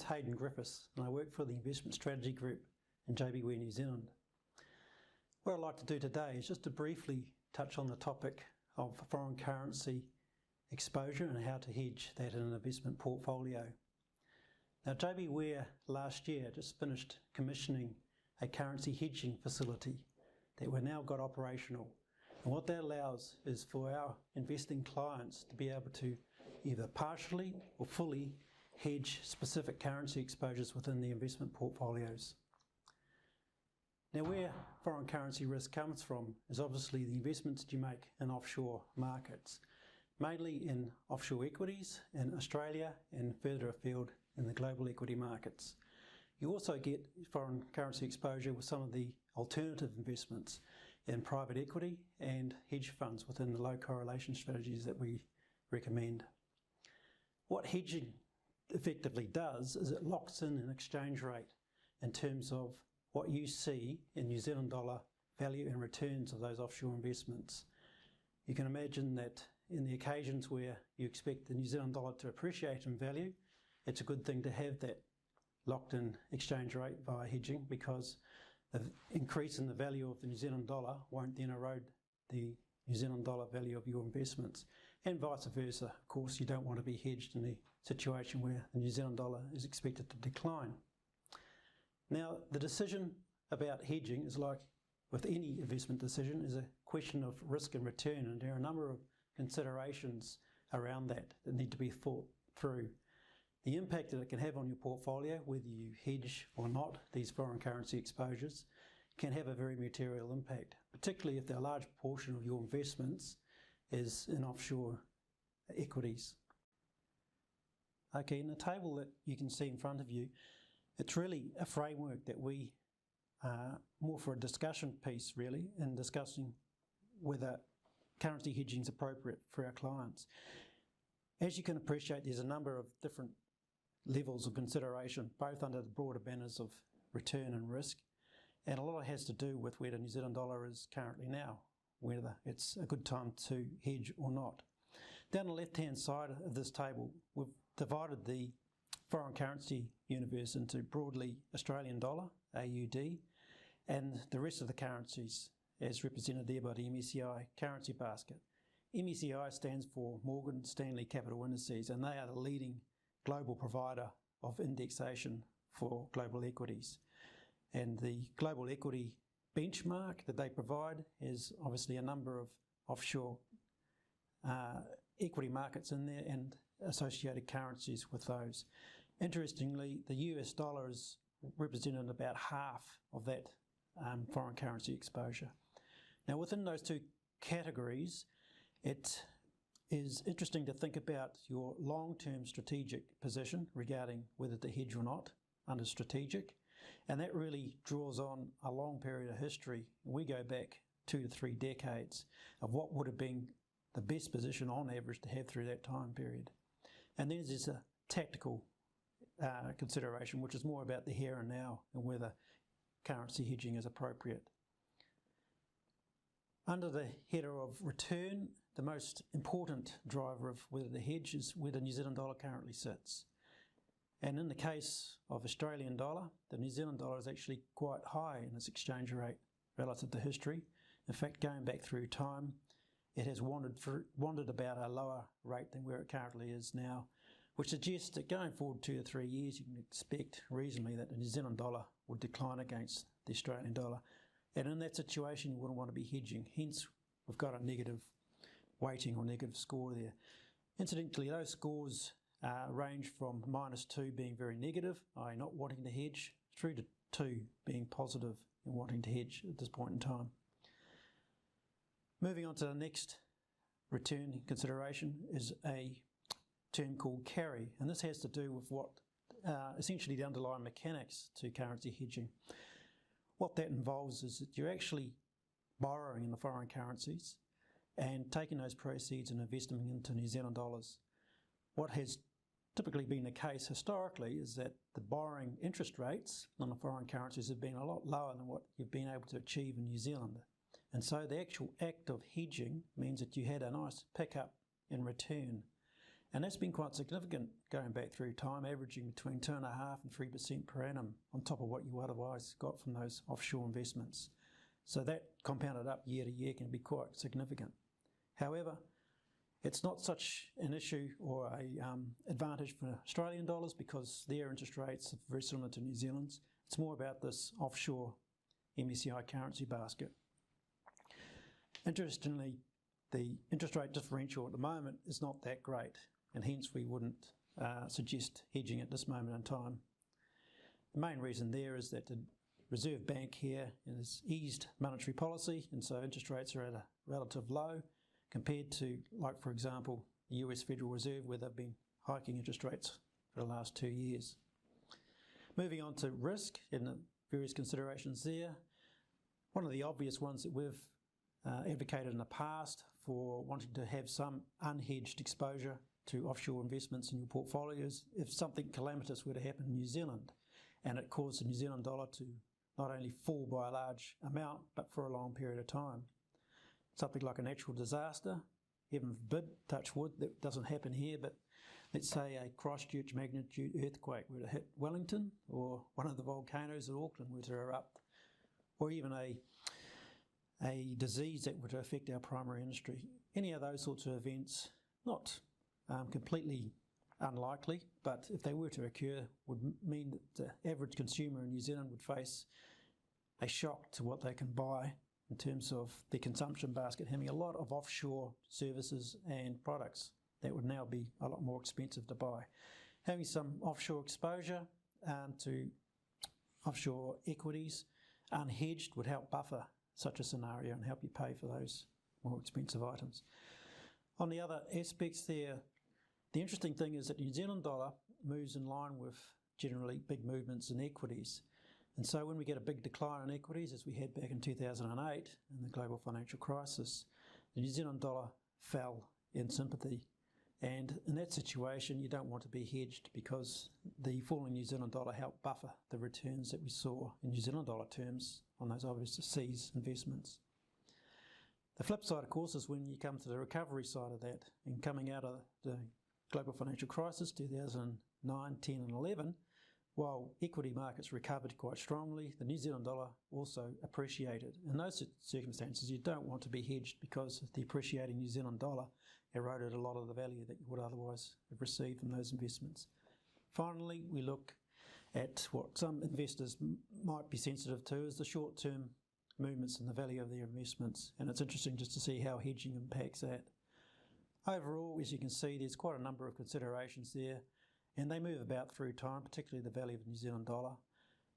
name's Hayden Griffiths and I work for the Investment Strategy Group in JBWere New Zealand. What I'd like to do today is just to briefly touch on the topic of foreign currency exposure and how to hedge that in an investment portfolio. Now, JBWere last year just finished commissioning a currency hedging facility that we've now got operational. And what that allows is for our investing clients to be able to either partially or fully hedge specific currency exposures within the investment portfolios. Now, where foreign currency risk comes from is obviously the investments that you make in offshore markets, mainly in offshore equities in Australia and further afield in the global equity markets. You also get foreign currency exposure with some of the alternative investments in private equity and hedge funds within the low correlation strategies that we recommend. What hedging effectively does is it locks in an exchange rate in terms of what you see in New Zealand dollar value and returns of those offshore investments. You can imagine that in the occasions where you expect the New Zealand dollar to appreciate in value, it's a good thing to have that locked in exchange rate via hedging, because the increase in the value of the New Zealand dollar won't then erode the New Zealand dollar value of your investments, and vice versa. Of course, you don't want to be hedged in the situation where the New Zealand dollar is expected to decline. Now, the decision about hedging is like with any investment decision, is a question of risk and return, and there are a number of considerations around that need to be thought through. The impact that it can have on your portfolio, whether you hedge or not these foreign currency exposures, can have a very material impact, particularly if a large portion of your investments is in offshore equities. Okay, in the table that you can see in front of you, it's really a framework that we more for a discussion piece really, in discussing whether currency hedging is appropriate for our clients. As you can appreciate, there's a number of different levels of consideration, both under the broader banners of return and risk, and a lot has to do with where the New Zealand dollar is currently now, whether it's a good time to hedge or not. Down the left-hand side of this table, we've divided the foreign currency universe into broadly Australian dollar, AUD, and the rest of the currencies as represented there by the MSCI currency basket. MSCI stands for Morgan Stanley Capital Indices, and they are the leading global provider of indexation for global equities. And the global equity benchmark that they provide is obviously a number of offshore equity markets in there and associated currencies with those. Interestingly, the US dollar is represented about half of that foreign currency exposure. Now, within those two categories, it is interesting to think about your long-term strategic position regarding whether to hedge or not under strategic, and that really draws on a long period of history. We go back 2 to 3 decades of what would have been the best position on average to have through that time period. And then there's a tactical consideration, which is more about the here and now and whether currency hedging is appropriate. Under the header of return, the most important driver of whether to hedge is where the New Zealand dollar currently sits. And in the case of Australian dollar, the New Zealand dollar is actually quite high in its exchange rate relative to history. In fact, going back through time, it has wandered about a lower rate than where it currently is now, which suggests that going forward 2 to 3 years, you can expect reasonably that the New Zealand dollar would decline against the Australian dollar. And in that situation, you wouldn't want to be hedging. Hence, we've got a negative weighting or negative score there. Incidentally, those scores range from -2 being very negative, i.e. not wanting to hedge, through to 2 being positive and wanting to hedge at this point in time. Moving on to the next return consideration is a term called carry, and this has to do with what essentially the underlying mechanics to currency hedging. What that involves is that you're actually borrowing in the foreign currencies and taking those proceeds and investing them into New Zealand dollars. What has typically been the case historically is that the borrowing interest rates on the foreign currencies have been a lot lower than what you've been able to achieve in New Zealand. And so the actual act of hedging means that you had a nice pickup in return. And that's been quite significant going back through time, averaging between 2.5% and 3% per annum on top of what you otherwise got from those offshore investments. So that compounded up year to year can be quite significant. However, it's not such an issue or an advantage for Australian dollars because their interest rates are very similar to New Zealand's. It's more about this offshore MSCI currency basket. Interestingly, the interest rate differential at the moment is not that great, and hence we wouldn't suggest hedging at this moment in time. The main reason there is that the Reserve Bank here has eased monetary policy, and so interest rates are at a relative low compared to, like for example, the US Federal Reserve, where they've been hiking interest rates for the last 2 years. Moving on to risk and the various considerations there. One of the obvious ones that we've advocated in the past for wanting to have some unhedged exposure to offshore investments in your portfolios, if something calamitous were to happen in New Zealand and it caused the New Zealand dollar to not only fall by a large amount, but for a long period of time. Something like a natural disaster, heaven forbid, touch wood, that doesn't happen here, but let's say a Christchurch magnitude earthquake were to hit Wellington, or one of the volcanoes at Auckland were to erupt, or even a disease that were to affect our primary industry. Any of those sorts of events, not completely unlikely, but if they were to occur, would mean that the average consumer in New Zealand would face a shock to what they can buy in terms of their consumption basket, having a lot of offshore services and products that would now be a lot more expensive to buy. Having some offshore exposure to offshore equities unhedged would help buffer such a scenario and help you pay for those more expensive items. On the other aspects there, the interesting thing is that the New Zealand dollar moves in line with generally big movements in equities. And so when we get a big decline in equities, as we had back in 2008 in the global financial crisis, the New Zealand dollar fell in sympathy. And in that situation, you don't want to be hedged because the falling New Zealand dollar helped buffer the returns that we saw in New Zealand dollar terms on those overseas investments. The flip side, of course, is when you come to the recovery side of that, and coming out of the global financial crisis, 2009, 10 and 11, while equity markets recovered quite strongly, the New Zealand dollar also appreciated. In those circumstances, you don't want to be hedged because the appreciating New Zealand dollar eroded a lot of the value that you would otherwise have received from those investments. Finally, we look at what some investors might be sensitive to is the short-term movements in the value of their investments, and it's interesting just to see how hedging impacts that. Overall, as you can see, there's quite a number of considerations there, and they move about through time, particularly the value of the New Zealand dollar.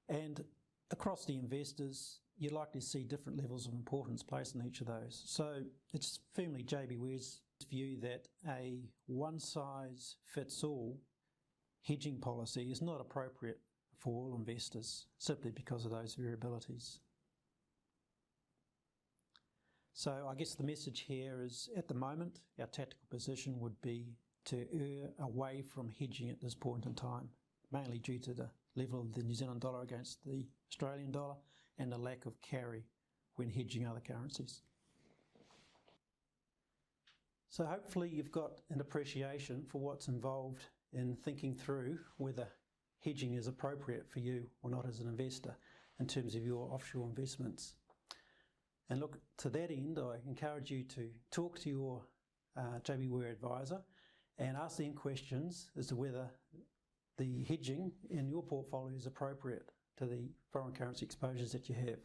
And across the investors, you're likely to see different levels of importance placed in each of those. So it's firmly JBWere's view that a one-size-fits-all hedging policy is not appropriate for all investors, simply because of those variabilities. So I guess the message here is, at the moment, our tactical position would be to err away from hedging at this point in time, mainly due to the level of the New Zealand dollar against the Australian dollar and the lack of carry when hedging other currencies. So hopefully you've got an appreciation for what's involved in thinking through whether hedging is appropriate for you or not as an investor in terms of your offshore investments. And look, to that end, I encourage you to talk to your JBWere advisor and ask them questions as to whether the hedging in your portfolio is appropriate to the foreign currency exposures that you have.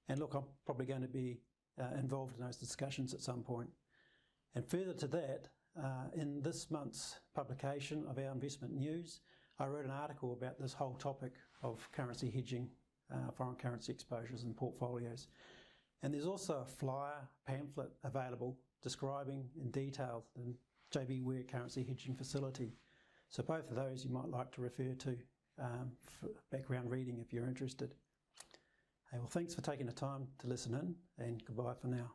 And look, I'm probably going to be involved in those discussions at some point. And further to that, in this month's publication of our investment news, I wrote an article about this whole topic of currency hedging, foreign currency exposures and portfolios. And there's also a flyer pamphlet available describing in detail the JBWere currency hedging facility. So both of those you might like to refer to for background reading if you're interested. Hey, well, thanks for taking the time to listen in, and goodbye for now.